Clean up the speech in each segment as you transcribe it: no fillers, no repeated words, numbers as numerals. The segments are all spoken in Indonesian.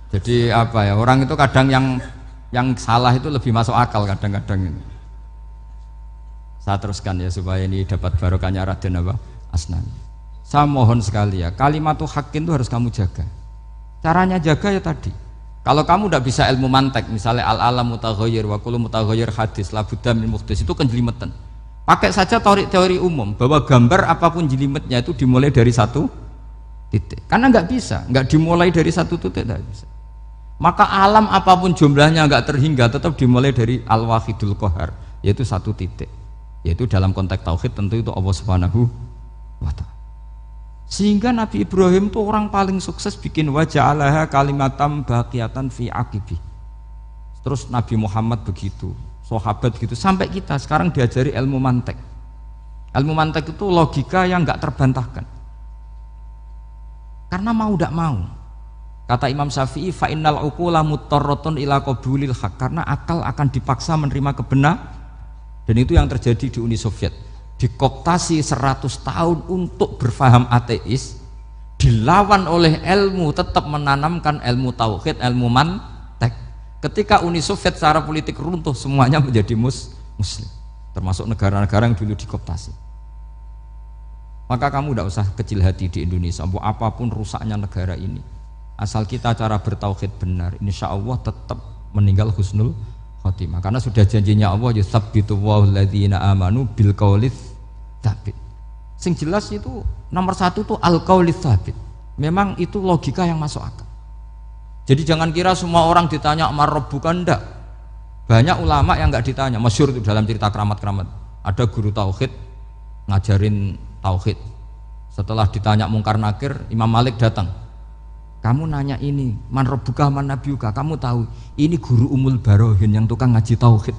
Jadi apa ya, orang itu kadang yang salah itu lebih masuk akal kadang-kadang ini. Saya teruskan ya supaya ini dapat barokahnya Raden apa? Asnawi. Saya mohon sekali ya, kalimatul haqqin itu harus kamu jaga. Caranya jaga ya tadi. Kalau kamu tidak bisa ilmu mantek, misalnya al-alam mutaghayyir wa kullu mutaghayyir hadis la budda min muhdits, itu kenjelimetan. Pakai saja teori umum bahwa gambar apapun jelimetnya itu dimulai dari satu titik. Karena nggak bisa, nggak dimulai dari satu titik nggak bisa. Maka alam apapun jumlahnya nggak terhingga tetap dimulai dari al-wahidul qahar, yaitu satu titik. Yaitu dalam konteks tauhid tentu itu Allah Subhanahu wa ta'ala. Sehingga Nabi Ibrahim itu orang paling sukses bikin waja'alaha kalimatam baqiyatan fi aqibi. Terus Nabi Muhammad begitu, sahabat begitu, sampai kita sekarang diajari ilmu mantek. Ilmu mantek itu logika yang nggak terbantahkan. Karena mau tidak mau. Kata Imam Syafi'i, fa innal uqula muttarratun ila qabulil haq, karena akal akan dipaksa menerima kebenaran. Dan itu yang terjadi di Uni Soviet. Dikooptasi 100 tahun untuk berfaham ateis, dilawan oleh ilmu, tetap menanamkan ilmu tauhid, ilmu mantek. Ketika Uni Soviet secara politik runtuh, semuanya menjadi muslim, termasuk negara-negara yang dulu dikooptasi. Maka kamu tidak usah kecil hati di Indonesia, apapun rusaknya negara ini, asal kita cara bertauhid benar, insya Allah tetap meninggal husnul khotimah. Karena sudah janjinya Allah, yusabbitu walladzina amanu bil qaulits tsabit. Sing jelas itu nomor satu tuh al qaulits tsabit. Memang itu logika yang masuk akal. Jadi jangan kira semua orang ditanya marabbuka, enggak. Banyak ulama yang enggak ditanya. Masyhur itu dalam cerita keramat-keramat. Ada guru tauhid ngajarin tauhid. Setelah ditanya mungkar nakir, Imam Malik datang. Kamu nanya ini, man rabbuka man nabiyuka, kamu tahu ini guru Umul Barohin yang tukang ngaji tauhid.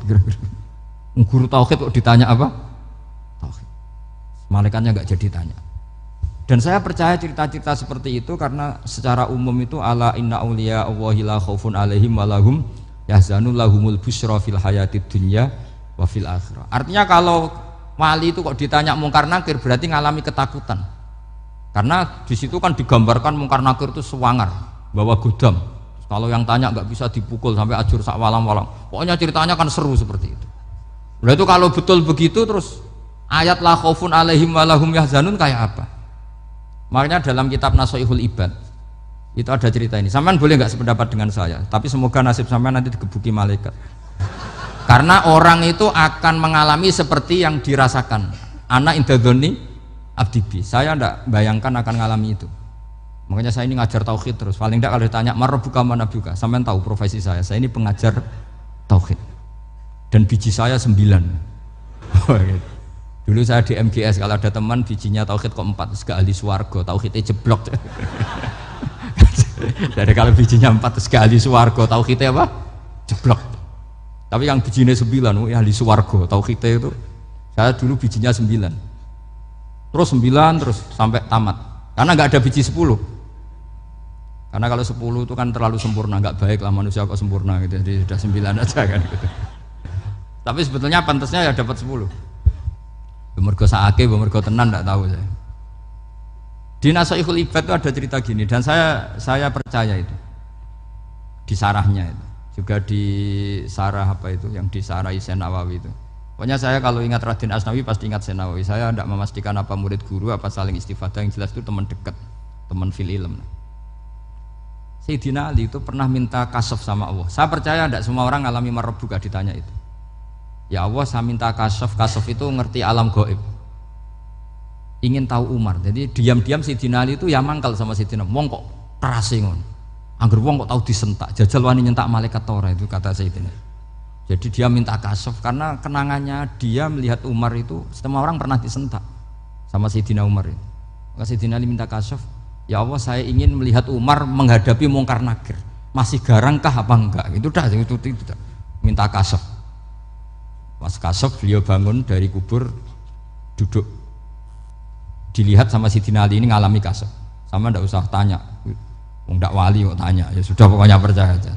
Guru tauhid kok ditanya apa? Tauhid. Malaikatnya nggak jadi tanya. Dan saya percaya cerita-cerita seperti itu karena secara umum itu ala inna auliya Allahi la khaufun alaihim walahum yahzanun lahumul busyra fil hayatid dunya wa fil akhirah. Artinya kalau wali itu kok ditanya mungkar nakir berarti ngalami ketakutan. Karena di situ kan digambarkan mungkar nakir itu sewangar, bawa godam. Kalau yang tanya nggak bisa dipukul sampai ajur sak walang-walang. Pokoknya ceritanya kan seru seperti itu. Udah itu kalau betul begitu terus ayat la khaufun alaihim walahum yahzanun kayak apa? Makanya dalam kitab Nasoihul Ibad itu ada cerita ini. Sampean boleh nggak sependapat dengan saya, tapi semoga nasib sampean nanti digebuki malaikat. Karena orang itu akan mengalami seperti yang dirasakan. Ana indadzoni abdibi. Saya ndak bayangkan akan mengalami itu. Makanya saya ini ngajar tauhid terus. Paling tidak kalau ditanya marabbuka man nabiyuka, sampean tahu profesi saya. Saya ini pengajar tauhid. Dan biji saya 9. Dulu saya di MGS kalau ada teman bijinya tauhid kok 4, terus gak ahli swarga, tauhidnya jeblok. Jadi kalau bijinya 4 terus gak ahli swarga, tauhidnya apa? Jeblok. Tapi yang bijinya 9, ahli swarga, tauhidnya itu. Saya dulu bijinya 9. Terus 9 terus sampai tamat. Karena nggak ada biji 10. Karena kalau 10 itu kan terlalu sempurna, nggak baik lah manusia kok sempurna gitu. Jadi sudah 9 aja kan gitu. Tapi sebetulnya pantasnya ya dapat 10. Mergo saake, mergo tenan nggak tahu saya. Di Nasoihul Ibad itu ada cerita gini dan saya percaya itu. Di sarahnya itu. Juga di sarah apa itu yang di sarah Syekh Nawawi itu. Pokoknya saya kalau ingat Raden Asnawi pasti ingat Syekh Nawawi. Saya tidak memastikan apa murid guru apa saling istifadah, yang jelas itu teman dekat, teman fil ilm. Sayyidina Ali itu pernah minta kasaf sama Allah. Saya percaya tidak semua orang ngalami marabbuka ditanya itu. Ya Allah, saya minta kasaf itu ngerti alam gaib. Ingin tahu Umar. Jadi diam-diam Sayyidina Ali itu ya mangkal sama Sayyidina. Wong kok kerase ngono. Angger wong kok tahu disentak. Jajal wani nyentak malaikat ora itu kata Sayyidina. Jadi dia minta kasaf karena kenangannya dia melihat Umar itu semua orang pernah disentak sama Sayyidina Umar itu. Maka Sayyidina Ali minta kasaf, ya Allah saya ingin melihat Umar menghadapi mungkar nakir. Masih garangkah apa enggak? Itu dah itu minta kasaf. Pas kasaf beliau bangun dari kubur duduk. Dilihat sama Sayyidina Ali ini ngalami kasaf. Sama ndak usah tanya. Ndak wali kok tanya. Ya sudah pokoknya percaya aja.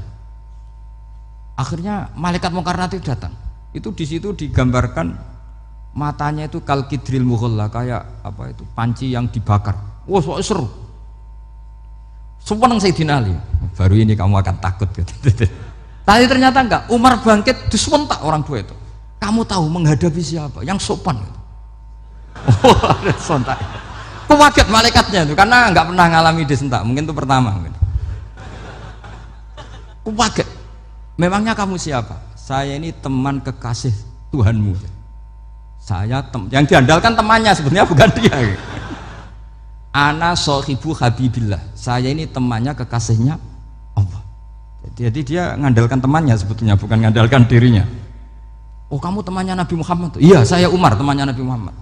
Akhirnya malaikat mungkar nakir datang. Itu di situ digambarkan matanya itu kalkidril mughalla, kayak apa itu panci yang dibakar. Wah, seru. Seneng Sayyidina Ali. baru ini kamu akan takut gitu. Tapi ternyata enggak, Umar bangkit disewentak orang tua itu. Kamu tahu menghadapi siapa? Yang sopan gitu. Oh, ada sontak. Kaget malaikatnya itu karena enggak pernah ngalami disentak, mungkin itu pertama mungkin. Kaget. Memangnya kamu siapa? Saya ini teman kekasih Tuhanmu. Saya yang diandalkan temannya sebetulnya bukan dia. Ana sohibu habibillah. Saya ini temannya kekasihnya Allah. Jadi dia ngandalkan temannya sebetulnya bukan ngandalkan dirinya. Oh kamu temannya Nabi Muhammad? Iya saya Umar temannya Nabi Muhammad.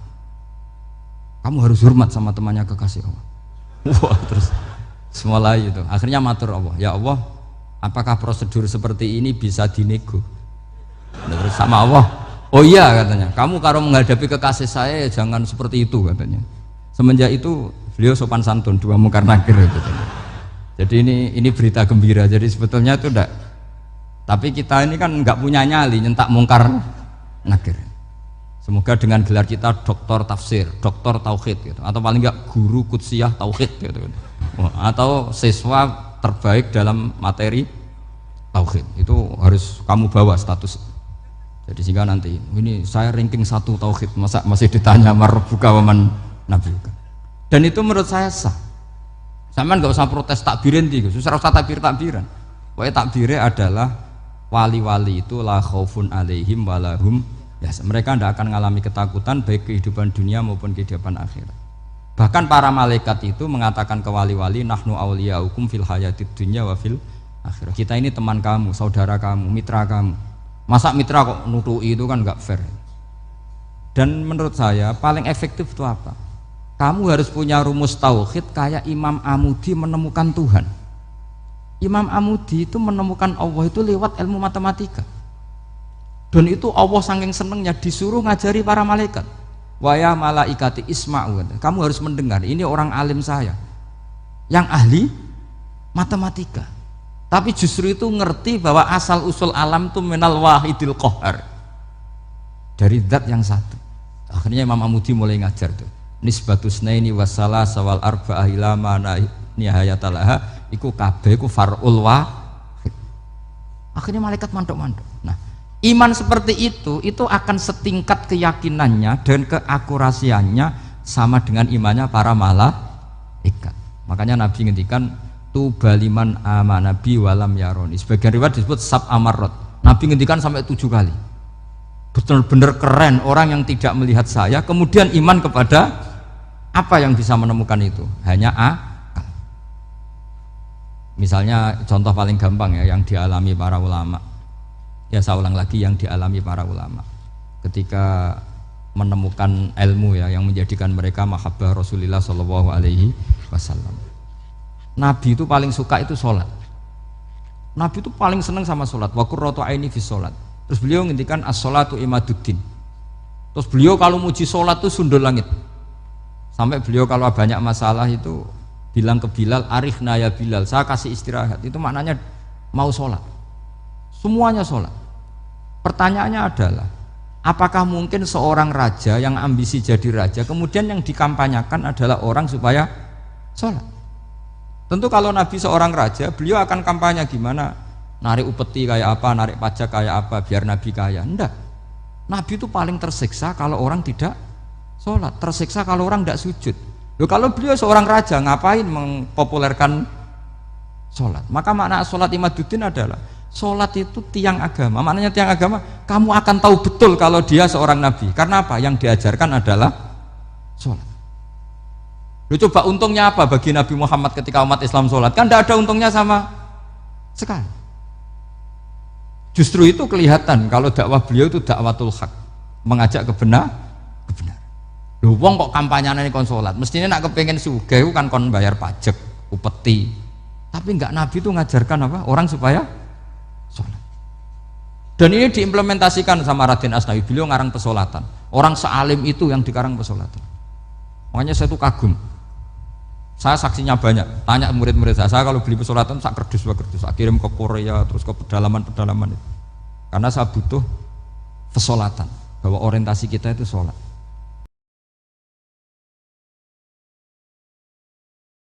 Kamu harus hormat sama temannya kekasih Allah. Wah terus mulai itu. Akhirnya matur Allah. Ya Allah, apakah prosedur seperti ini bisa dinego? Terus sama Allah. Oh iya katanya. Kamu kalau menghadapi kekasih saya ya jangan seperti itu katanya. Semenjak itu beliau sopan santun, dua mungkar nakir gitu. Jadi ini berita gembira. Jadi sebetulnya itu enggak. Tapi kita ini kan enggak punya nyali nyentak mungkar nakir. Semoga dengan gelar kita doktor tafsir, doktor tauhid gitu. Atau paling enggak guru kutsiyah tauhid gitu. Atau siswa terbaik dalam materi tauhid. Itu harus kamu bawa status. Jadi sehingga nanti ini saya ranking 1 tauhid, masa masih ditanya marbuka waman nabiuka. Dan itu menurut saya sah. Sama nggak usah protes takbirin tiga, susah usah takbiran. Pokoknya takbirnya adalah wali-wali itu la khaufun alaihim walahum ya, mereka tidak akan mengalami ketakutan baik kehidupan dunia maupun kehidupan akhirat. Bahkan para malaikat itu mengatakan ke wali-wali nahnu awliyaukum fil hayatid dunya wa fil akhirah. Kita ini teman kamu, saudara kamu, mitra kamu. Masa mitra kok nutui itu kan nggak fair. Dan menurut saya paling efektif itu apa? Kamu harus punya rumus tauhid kayak Imam Amudi menemukan Tuhan. Imam Amudi itu menemukan Allah itu lewat ilmu matematika. Dan itu Allah saking senengnya disuruh ngajari para malaikat. Wa ya malaikati isma'u. Kamu harus mendengar, ini orang alim saya yang ahli matematika. Tapi justru itu ngerti bahwa asal usul alam itu minal wahidil qahar. Dari zat yang satu. Akhirnya Imam Amudi mulai ngajar tuh. Nisbatus naini wassalah sawal arba'ah ila mana nihayatalaha iku kabeh iku far'ul wahid. Akhirnya malaikat mantuk-mantuk. Nah, iman seperti itu akan setingkat keyakinannya dan keakurasiannya sama dengan imannya para malaikat. Makanya Nabi ngendikan tu baliman amanabi walam yaroni. Sebagian riwayat disebut sab amarot. Nabi ngendikan sampai 7 kali. Benar-benar keren orang yang tidak melihat saya kemudian iman kepada apa yang bisa menemukan itu? Hanya akal. Misalnya contoh paling gampang ya yang dialami para ulama. Ya saya ulang lagi yang dialami para ulama ketika menemukan ilmu ya yang menjadikan mereka mahabbah Rasulullah Shallallahu Alaihi Wasallam. Nabi itu paling suka itu sholat. Nabi itu paling senang sama sholat. Wa qurratu aini fi sholat. Terus beliau ngintikan as-sholatu imaduddin. Terus beliau kalau muji sholat itu sundul langit. Sampai beliau kalau banyak masalah itu bilang ke Bilal, arikhna ya Bilal, saya kasih istirahat. Itu maknanya mau sholat. Semuanya sholat. Pertanyaannya adalah, apakah mungkin seorang raja yang ambisi jadi raja, kemudian yang dikampanyakan adalah orang supaya sholat? Tentu kalau Nabi seorang raja, beliau akan kampanye gimana? Narik upeti kayak apa, narik pajak kayak apa, biar Nabi kaya. Enggak. Nabi itu paling tersiksa kalau orang tidak sholat, tersiksa kalau orang tidak sujud. Loh, kalau beliau seorang raja, ngapain mempopulerkan sholat? Maka makna sholat imaduddin adalah sholat itu tiang agama. Maknanya tiang agama, kamu akan tahu betul kalau dia seorang nabi. Karena apa? Yang diajarkan adalah sholat. Loh, coba untungnya apa bagi Nabi Muhammad ketika umat Islam sholat? Kan tidak ada untungnya sama sekali. Justru itu kelihatan kalau dakwah beliau itu dakwatul haq, mengajak kebenaran. Lho wong kok kampanyane kon salat, mestine nak kepengin sugih kan kon bayar pajak, upeti. Tapi enggak, Nabi itu ngajarkan apa? Orang supaya salat. Dan ini diimplementasikan sama Raden Asnawi, beliau ngarang pesolatan. Orang sealim itu yang dikarang pesolatan. Makanya saya tuh kagum. Saya saksinya banyak, tanya murid-murid saya kalau beli pesolatan sak kerdus, saya kirim ke Korea, terus ke pedalaman-pedalaman itu. Karena saya butuh pesolatan, bahwa orientasi kita itu sholat.